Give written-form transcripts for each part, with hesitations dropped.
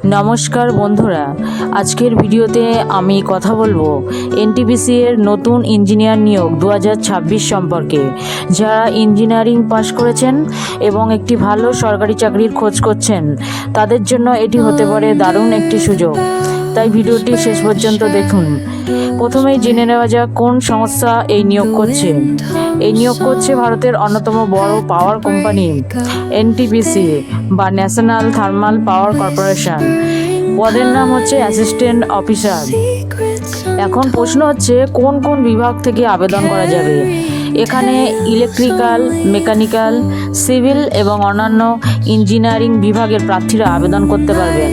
নমস্কার বন্ধুরা, আজকের ভিডিওতে আমি কথা বলবো এনটিপিসি এর নতুন ইঞ্জিনিয়ার নিয়োগ 2026 সম্পর্কে। যারা ইঞ্জিনিয়ারিং পাশ করেছেন এবং একটি ভালো সরকারি চাকরির খোঁজ করছেন, তাদের জন্য এটি হতে পারে দারুণ একটি সুযোগ। তাই ভিডিওটি শেষ পর্যন্ত দেখুন। প্রথমেই জেনে নেওয়া যাক কোন সংস্থা এই নিয়োগ করছে। এই নিয়োগ করছে ভারতের অন্যতম বড় পাওয়ার কোম্পানি এনটিপিসি বা ন্যাশনাল থার্মাল পাওয়ার কর্পোরেশন। পদের নাম হচ্ছে অ্যাসিস্ট্যান্ট অফিসার। এখন প্রশ্ন হচ্ছে কোন কোন বিভাগ থেকে আবেদন করা যাবে। এখানে ইলেকট্রিক্যাল, মেকানিক্যাল, সিভিল এবং অন্যান্য ইঞ্জিনিয়ারিং বিভাগের প্রার্থীরা আবেদন করতে পারবেন।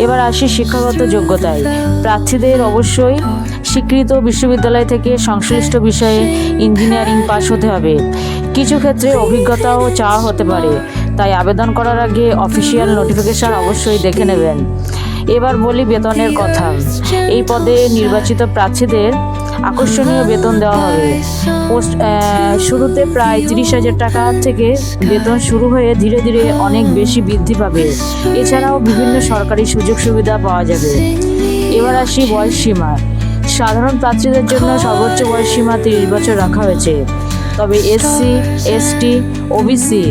এবার আসি শিক্ষাগত যোগ্যতায়। প্রার্থীদের অবশ্যই স্বীকৃত বিশ্ববিদ্যালয় থেকে সংশ্লিষ্ট বিষয়ে ইঞ্জিনিয়ারিং পাস হতে হবে। কিছু ক্ষেত্রে অভিজ্ঞতাও চাওয়া হতে পারে, তাই আবেদন করার আগে অফিসিয়াল নোটিফিকেশন অবশ্যই দেখে নেবেন। এবার বলি বেতনের কথা। এই পদে নির্বাচিত প্রার্থীদের আকর্ষণীয় বেতন দেওয়া হবে। শুরুতে প্রায় 30,000 টাকা থেকে বেতন শুরু হয়ে ধীরে ধীরে অনেক বেশি বৃদ্ধি পাবে। এছাড়াও বিভিন্ন সরকারি সুযোগ সুবিধা পাওয়া যাবে। এবার আসি বয়সসীমা। সাধারণ প্রার্থীদের জন্য সর্বোচ্চ বয়সসীমা 30 বছর রাখা হয়েছে। তবে এসসি, এসটি, ওবিসি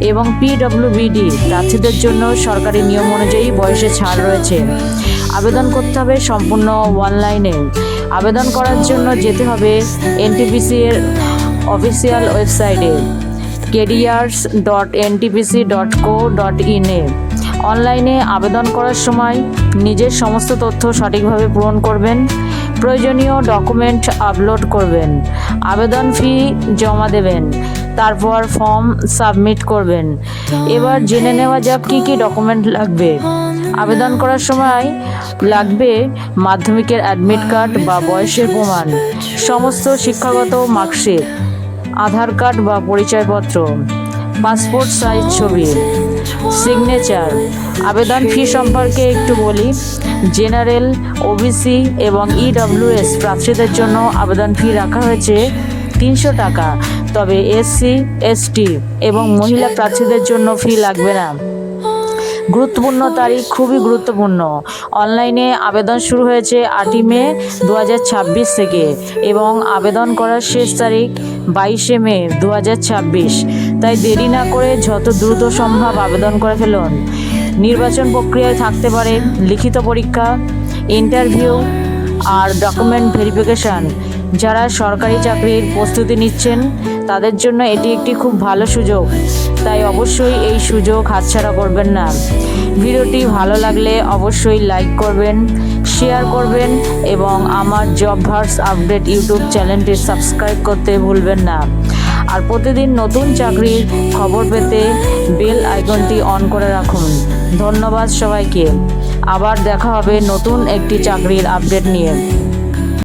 এবং পিডব্লিউবিডি প্রার্থীদের জন্য সরকারি নিয়ম অনুযায়ী বয়সে ছাড় রয়েছে। আবেদন করতে হবে সম্পূর্ণ অনলাইনে। আবেদন করার জন্য যেতে হবে এনটিপিসি এর অফিসিয়াল ওয়েবসাইটে careers.ntpc.co.in এ। অনলাইনে আবেদন করার সময় নিজের সমস্ত তথ্য সঠিকভাবে পূরণ করবেন। প্রয়োজনীয় ডকুমেন্ট আপলোড করবেন। আবেদন ফি জমা দেবেন, তারপর ফর্ম সাবমিট করবেন। এবার জেনে নেওয়া যাক কী কী ডকুমেন্ট লাগবে। আবেদন করার সময় লাগবে মাধ্যমিকের অ্যাডমিট কার্ড বা বয়সের প্রমাণ, সমস্ত শিক্ষাগত মার্কশিট, আধার কার্ড বা পরিচয়পত্র, পাসপোর্ট সাইজ ছবি, সিগনেচার। আবেদন ফি সম্পর্কে একটু বলি। জেনারেল, ওবিসি এবং ইডব্লিউএস প্রার্থীদের জন্য আবেদন ফি রাখা হয়েছে 300 টাকা। তবে এসসি, এসটি এবং মহিলা প্রার্থীদের জন্য ফি লাগবে না। গুরুত্বপূর্ণ তারিখ, খুবই গুরুত্বপূর্ণ। অনলাইনে আবেদন শুরু হয়েছে 8ই মে 2026 থেকে এবং আবেদন করার শেষ তারিখ 22শে মে 2026। তাই দেরি না করে যত দ্রুত সম্ভব আবেদন করে ফেলুন। নির্বাচন প্রক্রিয়ায় থাকতে পারে লিখিত পরীক্ষা, ইন্টারভিউ আর ডকুমেন্ট ভেরিফিকেশান। যারা সরকারি চাকরির প্রস্তুতি নিচ্ছেন তাদের জন্য এটি একটি খুব ভালো সুযোগ, তাই অবশ্যই এই সুযোগ হাতছাড়া করবেন না। ভিডিওটি ভালো লাগলে অবশ্যই লাইক করবেন, শেয়ার করবেন এবং আমার জব ভার্স আপডেট ইউটিউব চ্যানেলটি সাবস্ক্রাইব করতে ভুলবেন না। আর প্রতিদিন নতুন চাকরির খবর পেতে বেল আইকনটি অন করে রাখুন। ধন্যবাদ সবাইকে। আবার দেখা হবে নতুন একটি চাকরির আপডেট নিয়ে।